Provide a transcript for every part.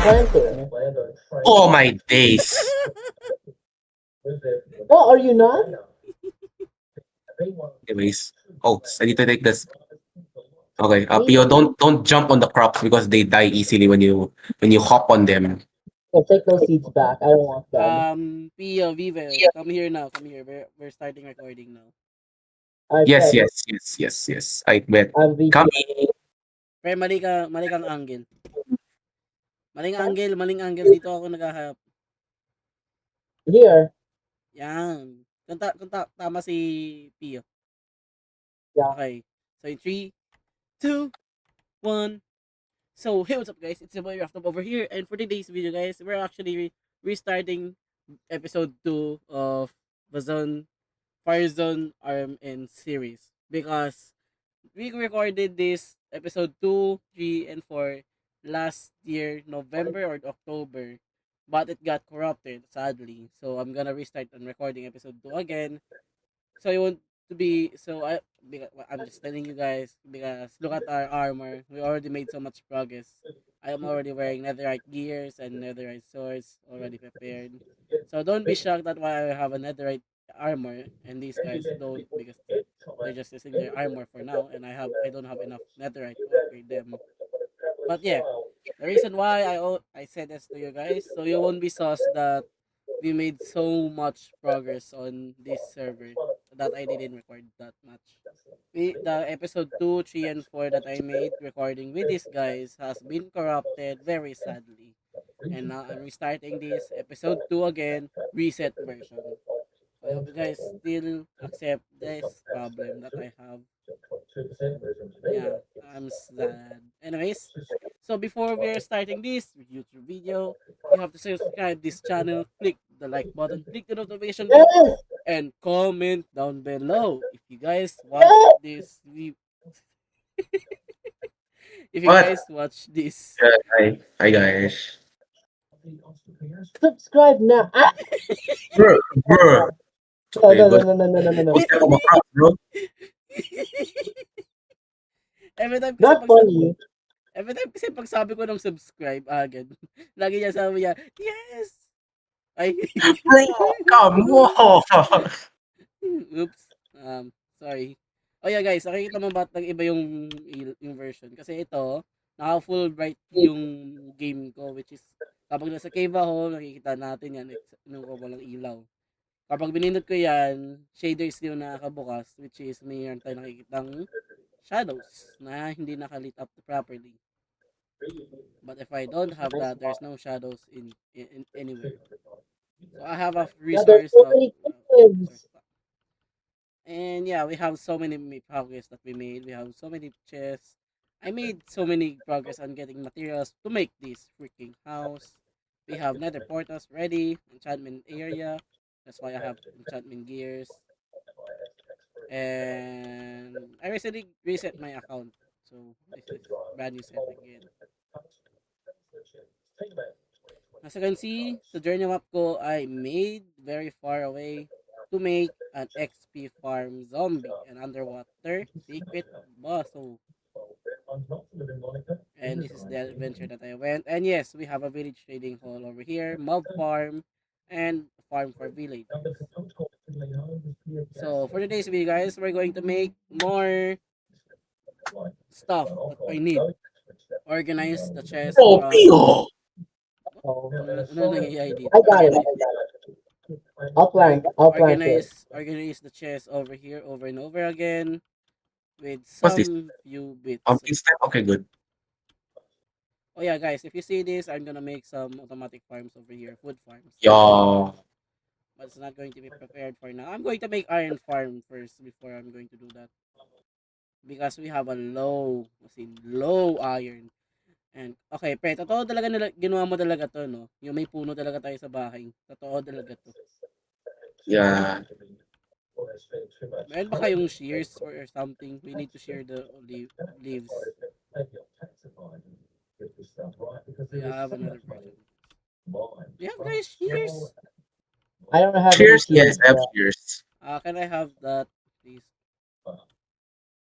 planting. Oh my days. Oh, are you not? Anyways. Oh, I need to take this. Okay. Me? Pio, don't jump on the crops because they die easily when you hop on them. I'll take those seeds back. I don't want them. Pio, Vivel, come here now. Come here. We're starting recording now. I Yes, bet. yes, yes, yes, yes. I bet. I'm vegan. Kami. Pre, mali kang angle. Maling angle. Dito ako naghahanap. Here. Yan. Tama si Pio. Yeah. Okay. So in 3, 2, 1. So, hey, what's up, guys? It's your boy Raftab over here, and for today's video, guys, we're actually restarting episode 2 of the Fire Zone RMN series because we recorded this episode 2, 3, and 4 last year, November or October, but it got corrupted, sadly. So, I'm gonna restart on recording episode 2 again. So, you want to be, so because, I'm just telling you guys, because look at our armor. We already made so much progress. I am already wearing netherite gears and netherite swords already prepared. So, don't be shocked that why I have a netherite armor and these guys don't, because they're just using their armor for now, and I don't have enough netherite to upgrade them. But yeah, the reason why I said this to you guys, so you won't be sauced that we made so much progress on this server that I didn't record that much. The episode 2, 3, and 4 that I made recording with these guys has been corrupted very sadly. And now I'm restarting this episode 2 again, reset version. So I hope you guys still accept this problem that I have. Yeah, I'm sad. Anyways, so before we are starting this YouTube video, you have to subscribe this channel, click the like button, click the notification bell, Yes! and comment down below if you guys watch Yes! this. If you What? guys watch this. Yeah, hi guys. Subscribe now. Ah! Bro, bro. No, Okay, no, no, good. no, no, no, no, no, Don't no. step on my crops, bro. every time kasi Not funny. every time kasi pag sabi ko ng subscribe agad, lagi niya sabi niya, yes! Ay, Bro, come on. oops. Sorry. Oh yeah guys, nakikita mo ba nag-iba yung version? Kasi ito, naka full bright yung game ko, which is kapag nasa cave ako, nakikita natin yan, nung ko walang ilaw. Kapag binindot ko yan, shaders yung nakakabukas, which is mayroon tayo nakikitang shadows na hindi nakalit up properly. But if I don't have that, there's no shadows in anywhere. So I have a Yeah, there's resource so of many kids. and yeah, we have so many progress that we made. We have so many chests. I made so many progress on getting materials to make this freaking house. We have nether portals ready, enchantment area. That's why I have enchantment gears. And I recently reset my account. So this is brand new set again. As you can see, sa journey map ko, I made very far away to make an XP farm zombie and underwater secret bustle. And this is the adventure that I went. And yes, we have a village trading hall over here, mob farm, and farm for villagers. So for today's video, guys, we're going to make more stuff that I need. Organize the chest Bro, from. Pio. Oh, Ano nangyayari dito? I got it. I'll plant it. Organize the chest over here over and over again with What's this? some few bits. Pumpkin step? Okay, good. Oh yeah, guys, if you see this, I'm gonna make some automatic farms over here, food farms. Yo. But it's not going to be prepared for now. I'm going to make iron farm first before I'm going to do that. Because we have a as in low iron. And, okay, pre, totoo talaga ginawa mo talaga to, no? Yung may puno talaga tayo sa bahay. Totoo talaga to. Yeah. Meron ba kayong shears or something? We need to shear the leaves. We have another version. We have guys shears. I don't have Cheers, any yes, seeds. I have cheers. Can I have that, please?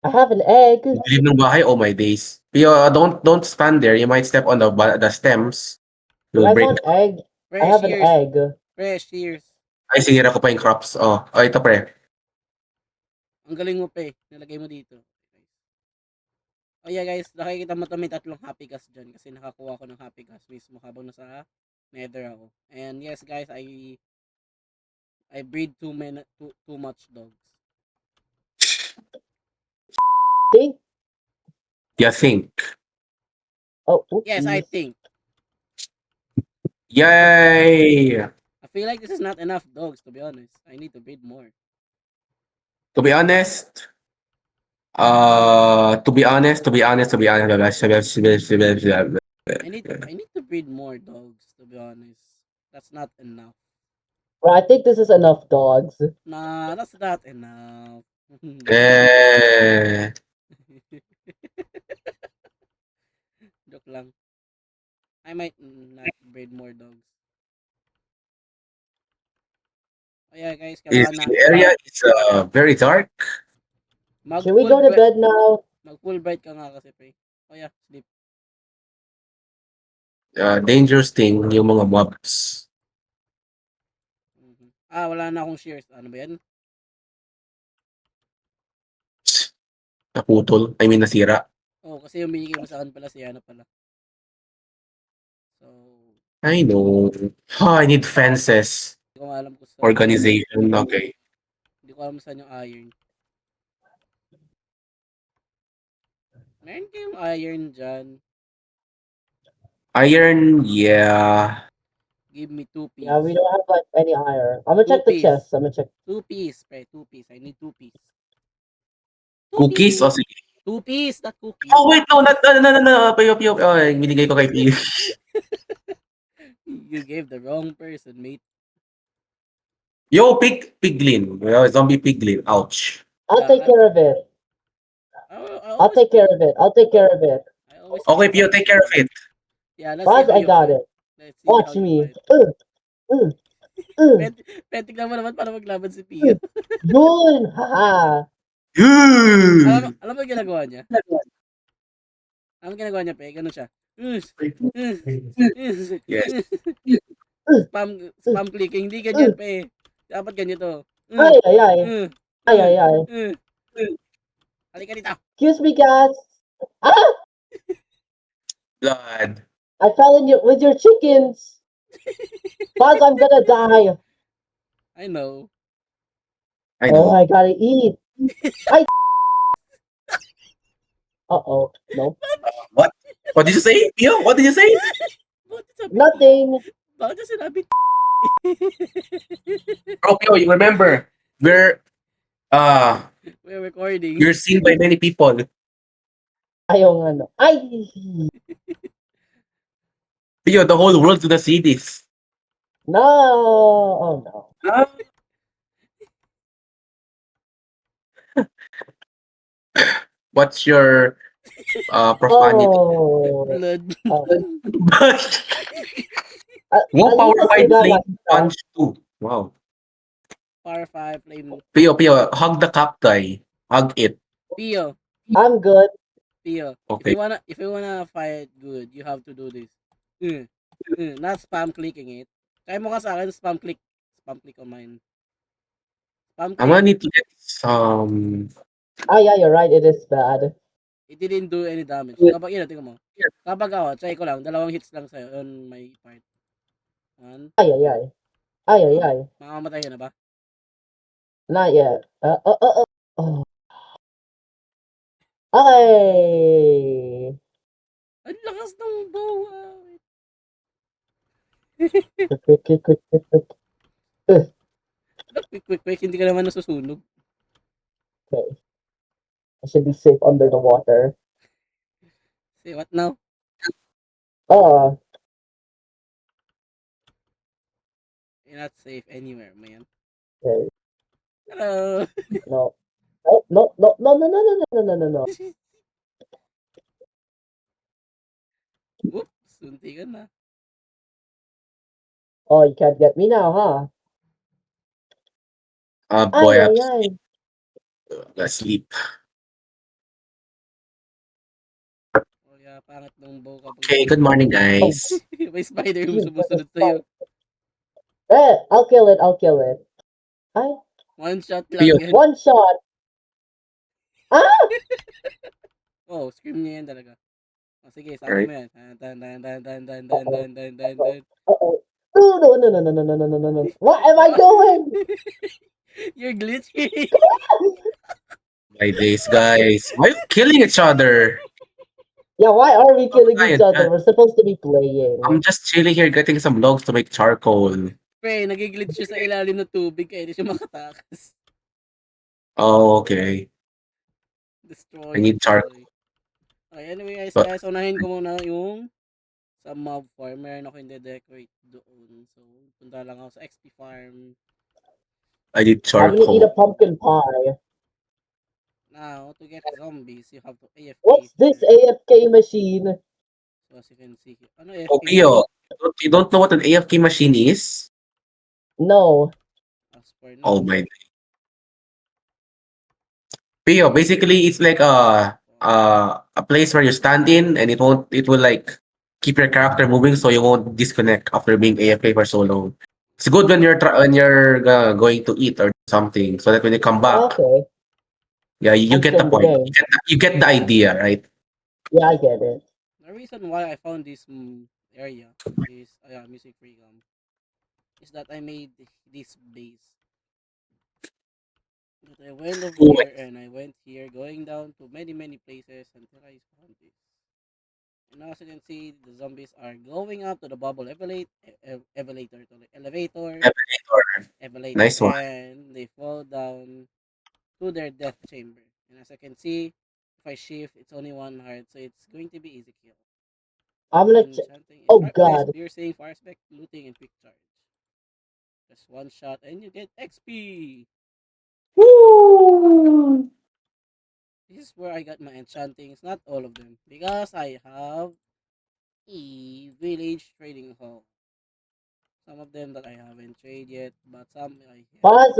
I have an egg. Dilim ng bahay, oh my days. Pio, don't stand there. You might step on the stems. You We'll guys break. want egg? I Fresh, have an cheers. egg. Fresh, cheers. Ay, sinira ko pa yung crops. Oh, ito pre. Ang galing mo, pe. Nalagay mo dito. Oh yeah guys, nakikita mo to may tatlong happy gas dyan kasi nakakuha ko ng happy gas mismo habang nasa nether ako. And yes guys, I breed too much dogs. Think? You think. Oh, Yes, I oopsies. think. Yay! I feel like this is not enough dogs to be honest. I need to breed more. To be honest, I need to breed more dogs to be honest. That's not enough. Well, I think this is enough dogs. Nah, that's not enough. eh, Joke lang. I might not breed more dogs. Oh yeah guys, is kailangan na. the area is very dark. Mag Can we full go to bright, bed now? mag full bright ka nga kasi pre. Oh yeah, sleep. Dangerous thing yung mga mobs. Mhm. Ah, wala na akong shares. Ano ba yan? Naputol. I mean, nasira. Oh, kasi yung binigay mo sa akin pala si Yana pala. So, I know. I need fences. hindi ko alam kung saan. Organization. Okay. Hindi ko alam saan yung iron. Meron kayong iron dyan. Iron, yeah. Give me 2 piece. Yeah, we don't have like any iron. I'm gonna check the Two-piece. chest. I'm gonna check. 2 piece, pre. 2 piece. I need 2 piece. Cookies o sige. 2 piece, not cookies. Oh, wait, no. No. Piyo. Oh, binigay ko kay Piyo. You gave the wrong person, mate. Yo, piglin. Zombie piglin. Ouch. I'll Yeah, take care of it. I'll take care of it. I'll take care of it. I always Okay, pick Piyo, on take care of it. Yeah, let's Buzz, see how I you got fight. it. Let's see Watch how you me. fight. Uh. Tignan mo naman para maglaban si Pia. Yun! Haha! Alam mo yung ginagawa niya? Alam mo yung ginagawa niya, pe? Ganun siya. Yes. Spam clicking. Hindi ganyan, pe. Dapat ganito. Ay, ay, ay. Ay, ay, ay. Halika dito. Excuse me, guys. Ah! Blood. I fell in with your chickens. Buzz, I'm gonna die. I know. I Oh, know. I gotta eat. Uh-oh. No. What? What did you say, Piyo? What did you say? Bakit sabi? Nothing. Bakit sinabi? Bro, Piyo, you remember, we're recording. you're seen by many people. Ayaw nga, no. Ay! Piyo, the whole world's gonna see this. No! Oh, no. What's your profanity? Oh. Blood. Oh. One At power least I 5 got flame like that. punch 2. Wow. Power 5 flame. Piyo, hug the cacti. Hug it. Pio. I'm good. Pio. Okay. If you wanna fight good, you have to do this. Not spam clicking it. Kaya mo ka sa akin, spam click on mine. Spam I'm gonna click. need to get some. Ah, yeah, you're right. It is bad. It didn't do any damage. Kapag, tingnan mo. Kapag ako, try ko lang, 2 hits lang sa'yo on my part. 1. Ay, ay, ay. Ay, ay, ay. Makamatay ka na ba? Not yet. Oh. Okay. Ang lakas ng bawa. Quick. Hindi ka naman nasusunog. Okay. I should be safe under the water. Say what now? Oh. You're not safe anywhere, man. Okay. Hello. No. Oh, no. Oops, sunti ka na. Oh, you can't get me now, huh? Boy, Ay, ay, ay. let's sleep. Oh Kaya pangit ng bow kapag Okay, good morning, guys. may spider yung sumusunod sa'yo. I'll kill it. I'll kill it. I One shot Pio. lang yan. one shot. Ah! Oh, scream niya yan talaga. O sige, sabi Right. mo yan. Dan. Uh-oh. No, no, no, no, no, no, no, no, no, no. What am I doing? You're glitching. My days, guys. Why are you killing each other? Yeah, why are we killing each Ayun, other? We're supposed to be playing. I'm just chilling here getting some logs to make charcoal. Pre, nagiglitch siya sa ilalim ng tubig kaya hindi siya makatakas. Oh, okay. Destroy. I need charcoal. Okay, anyway But- guys, unahin ko muna yung sa mob farm. Meron ako hindi decorate doon. So, punta lang ako sa XP farm. I need I'm gonna eat a charcoal. pumpkin pie. Now, to get zombies, you have to AFK. What's this first. AFK machine? So, as you can see here. Ano AFK? Oh, Pio, you don't know what an AFK machine is? No. As per now. Oh my. Pio, basically it's like a place where you stand in and it will like keep your character moving so you won't disconnect after being AFK for so long. It's good when you're going to eat or something so that when you come back, Okay. yeah, you get the Understand the point. game. You get the idea, right? Yeah, I get it. The reason why I found this area is music freedom is that I made this base. But I went over Oh, here and I went here, going down to many places until I found this. And as you can see, the zombies are going up to the bubble elevator, elevator, Nice one. and they fall down to their death chamber. And as I can see, if I shift, it's only one heart, so it's going to be easy kill. I'm gonna check. Enchanting, Oh, fireplace, God. piercing, fire spec, looting, and quick charge. Just one shot and you get XP. Woo! This is where I got my enchantings, not all of them, because I have a village trading hall. Some of them that I haven't traded yet, but some I have. Paz,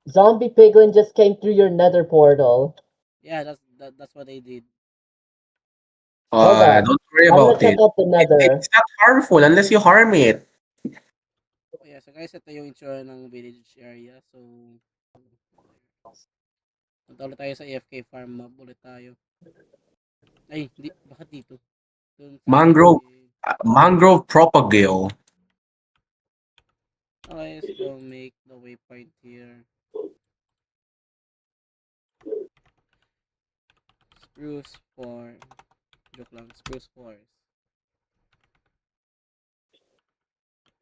zombie piglin just came through your nether portal. Yeah, that's what they did. Hold on. Don't worry I'm gonna about check it. out the nether. It's not harmful unless you harm it. Oh yeah, so guys, ito yung itsura ng village area. So, punta ulit tayo sa AFK farm, mob ulit tayo. Ay, hindi, bakit dito? Dun sa- Mangrove propagale. Okay, let's go make the waypoint here. Spruce farm. Joke lang, spruce forest.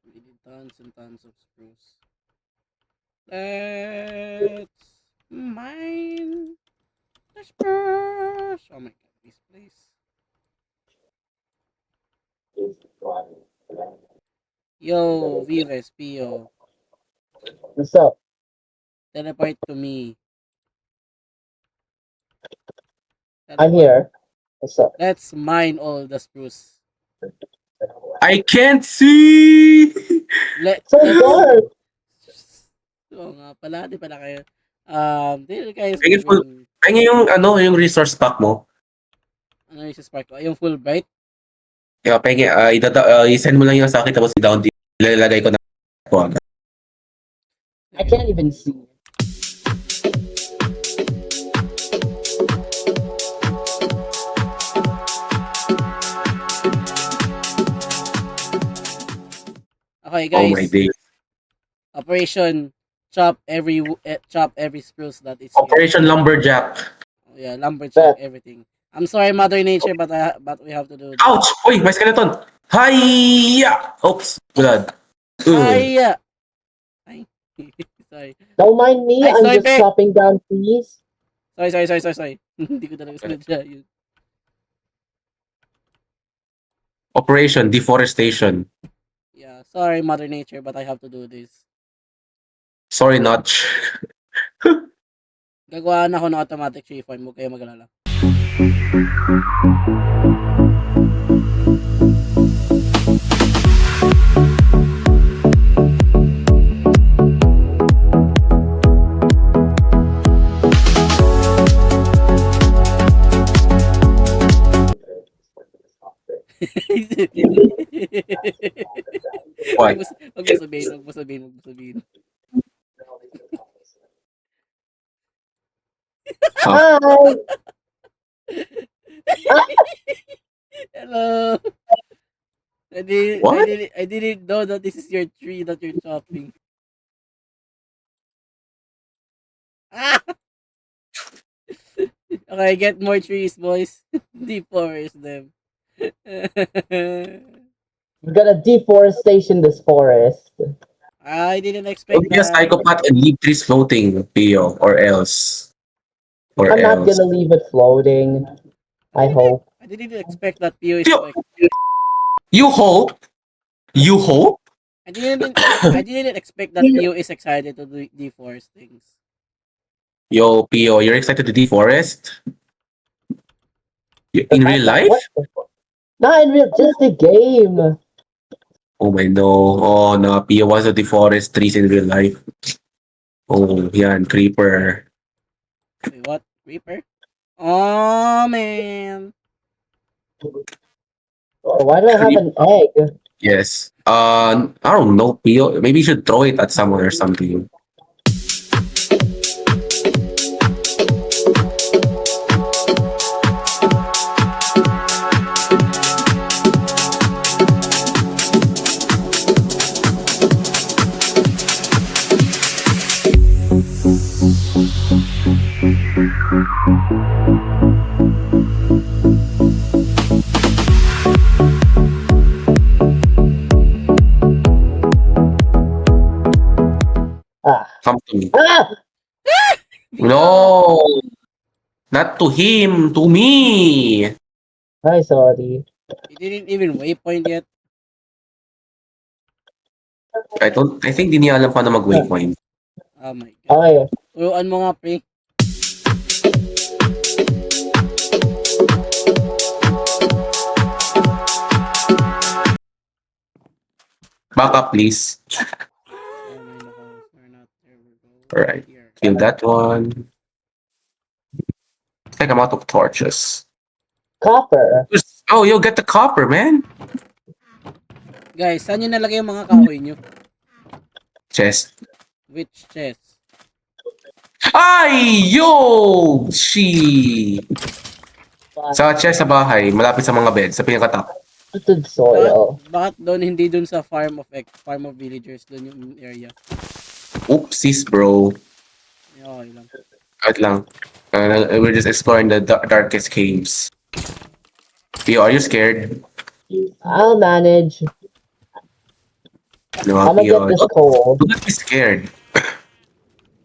We need tons and tons of spruce. Let's mine the spruce. Oh my god, this place. Yo, Vives, Pio. What's up? Teleport to me. I'm here. What's up? Let's mine all the spruce. I can't see. So dark. Oo nga pala, di pala kayo. Dito guys, Sige, Ay, yung resource pack mo. ano yung spark ko? Yung full bright? Yeah, penge, i-send mo lang yung sa akin tapos i-down ilalagay ko na agad. I can't even see. Okay Oh my guys, days. Operation chop every spruce that is Operation Lumberjack. here. Oh, yeah, lumberjack, everything. I'm sorry, Mother Nature, but we have to do this. Ouch! Uy, may skeleton! Hiya! Oops, good. Ay! Ay. Sorry. Don't mind me. Ay, I'm sorry, just Pe. chopping down trees. Sorry. Hindi ko talaga sinadya yun. Operation Deforestation. Yeah, sorry, Mother Nature, but I have to do this. Sorry, Notch. Gagawa na ako ng automatic tree farm. Huwag kayo mag-alala. What? Wag mo sabihin, wag mo sabihin, wag mo sabihin. Huh? Hi! Hello. What? I didn't know that this is your tree that you're chopping. Ah! Okay, get more trees, boys. Deforest them. We're gonna deforestation this forest. I didn't Don't expect be a that. psychopath and leave trees floating, Pio, or else. Or I'm not else. gonna leave it floating. I hope. I didn't expect that Pio is Pio, like. you hope? You hope? I didn't expect that Pio is excited to do deforest things. Yo, Pio, you're excited to deforest? The In fact real that life? what the fuck? Not in real, just the game. Oh my no. Oh no, Pio wants to deforest trees in real life. Oh, yan, creeper. Wait, what? Reaper? Oh man. Oh, why do I have an egg? Yes. I don't know, Pio. Maybe you should throw it at someone or something. Ah. Come to me. Ah! No, not to him, to me. Hi, sorry. You didn't even waypoint yet. I think di niya alam paano mag-waypoint. Oh my god. Okay. Turuan mo nga, pre. Back up, please. Oh my nako. We're not there. We go. Alright. Here. Kill that one. I think I'm out of torches. Copper. Oh, you'll get the copper, man. Guys, saan nyo nalagay yung mga kahoy nyo? Chest. Which chest? Ay! Yo! She! Sa chest sa bahay, malapit sa mga bed, sa pinaka-top. Polluted soil. Bakit doon, hindi doon sa farm of villagers, doon yung area? Oopsies, bro. Okay lang. Wait lang. We're just exploring the darkest caves. Pio, are you scared? I'll manage. No, I'm gonna Pio. get this coal. Do not be scared.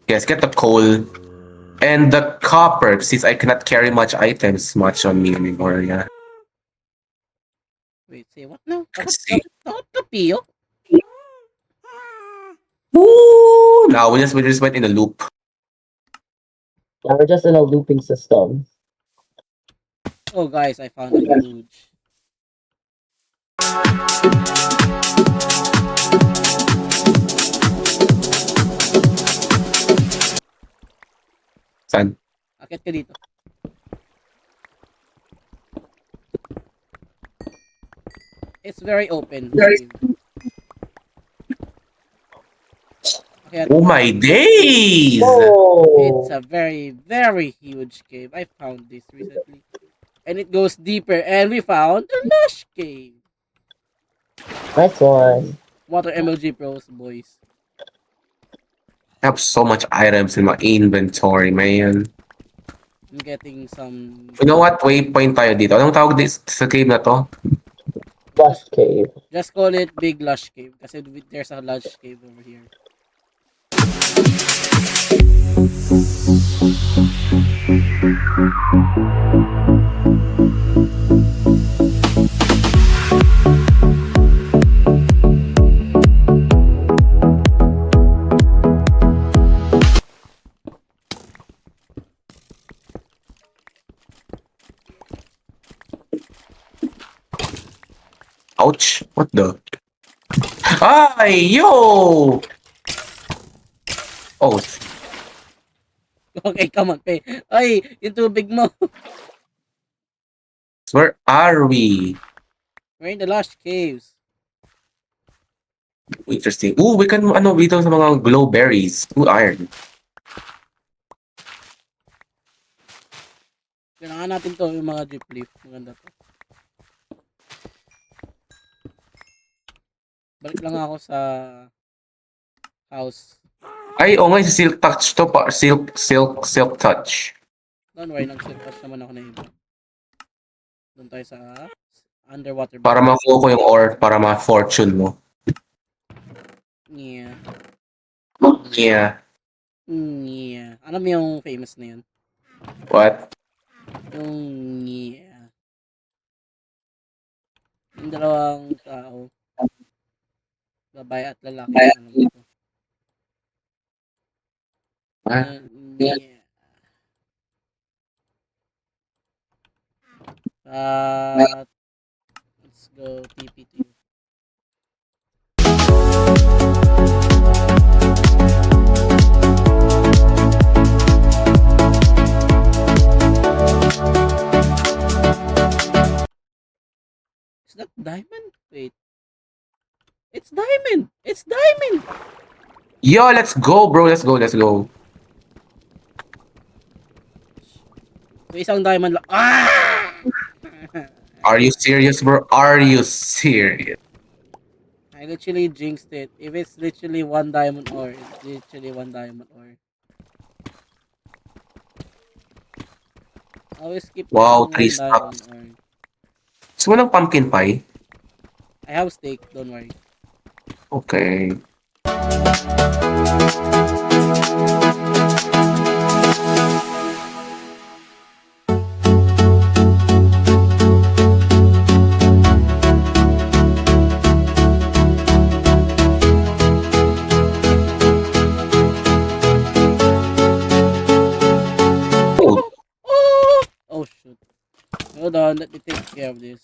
Yes, get the coal. And the copper, since I cannot carry much items much on me anymore, yeah. Wait, say what now? See. Takot ka, Pio? Woo! Now we just went in a loop. Yeah, we're just in a looping system. Oh, guys, I found a huge. Saan? Akit ka dito. It's very open. Okay, Oh my days! Oh! it's a very, very huge cave. I found this recently. And it goes deeper. And we found a lush cave. Nice one. Water MLG pros, boys. I have so much items in my inventory, man. I'm getting some. You know what? Waypoint tayo dito. Anong tawag sa cave na to? Lush cave. Just call it Big Lush Cave. Kasi there's a lush cave over here. Ouch. What the? Ay, yo! Oh, Okay, come on, pe. Ay, yung tubig mo. where are we? We're in the Lush Caves. Interesting. Ooh, we can, dito sa mga glow berries. Ooh, iron. Kailangan natin to, yung mga drip leaf. Maganda to. Balik lang ako sa house. Ay, oo nga, si silk touch to pa. Silk touch. Don't worry, nag-surpass naman ako na iba. Doon tayo sa underwater. Para makuha ko yung ore, para ma-fortune mo. Yeah. Yeah. Yeah. Alam mo yung famous na yun? What? Yung yeah. Yung dalawang tao. Babae at lalaki. Alam mo to. Ah, Yeah. Let's go TP to you. Is that diamond? Wait. It's diamond! It's diamond! Yo, let's go, bro. Let's go. May isang diamond lang. Ah! Are you serious, bro? Are you serious? I literally jinxed it. If it's literally one diamond ore, it's literally one diamond ore. Always keep Wow, one 3 diamond stacks. ore. Gusto mo ng pumpkin pie? I have steak, don't worry. Okay. Oh shoot. Hold on, let me take care of this.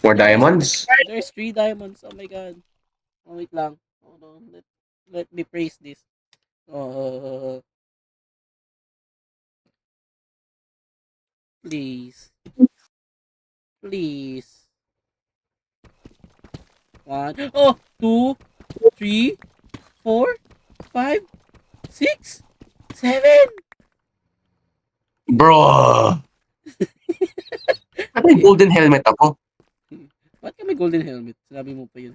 More diamonds? There's 3 diamonds. Oh my god. Oh, wait lang. Hold on. Let me praise this. Oh. Please. Please. 1. Oh! 2, 3, 4, 5, 6, 7. Bro! Ano yung golden helmet ako? Ba't ka may golden helmet? Sinabi mo pa yun.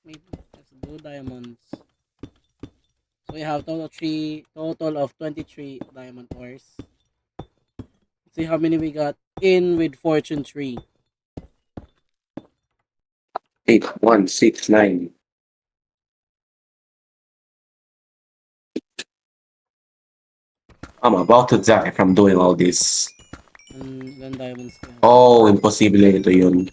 Maybe let's do diamonds. So we have total of 23 diamond ores. Let's see how many we got in with fortune 3. 8, 1, 6, 9. I'm about to die from doing all this. Ilan diamonds ka? Oh, imposible ito yun.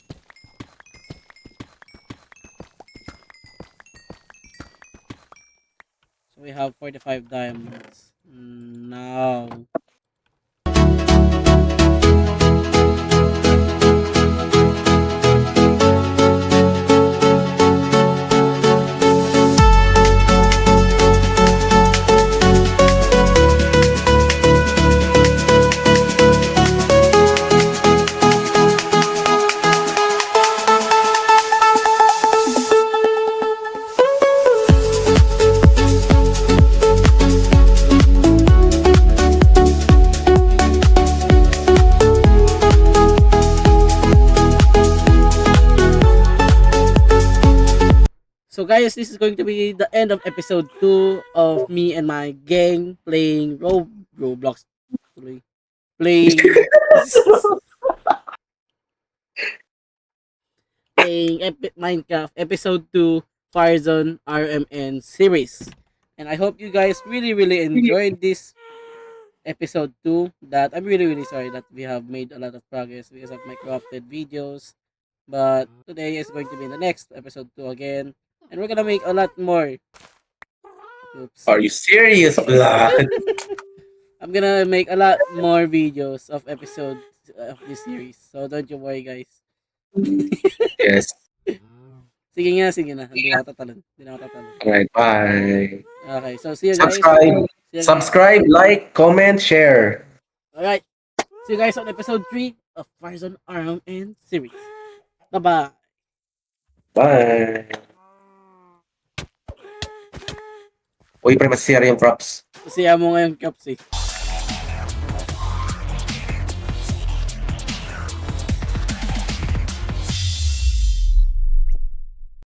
So we have 45 diamonds. Now. guys, this is going to be the end of episode 2 of me and my gang playing Roblox. Playing playing Minecraft episode 2 Firezone RMN series. And I hope you guys really enjoyed this episode 2. That I'm really sorry that we have made a lot of progress because of my corrupted videos. But today is going to be the next episode 2 again. And we're gonna make a lot more. Oops. Are you serious, blood? I'm gonna make a lot more videos of episodes of this series. So don't you worry, guys. Yes. Sige na. Hindi na ako tatalon. Alright, bye. Okay, so see you guys. Subscribe. See you guys. Subscribe, like, comment, share. Alright. See you guys on episode 3 of Firezone RMN series. Bye-bye. Bye. Uy, pre, masisira yung props. Siya mo ngayon, Kaps eh.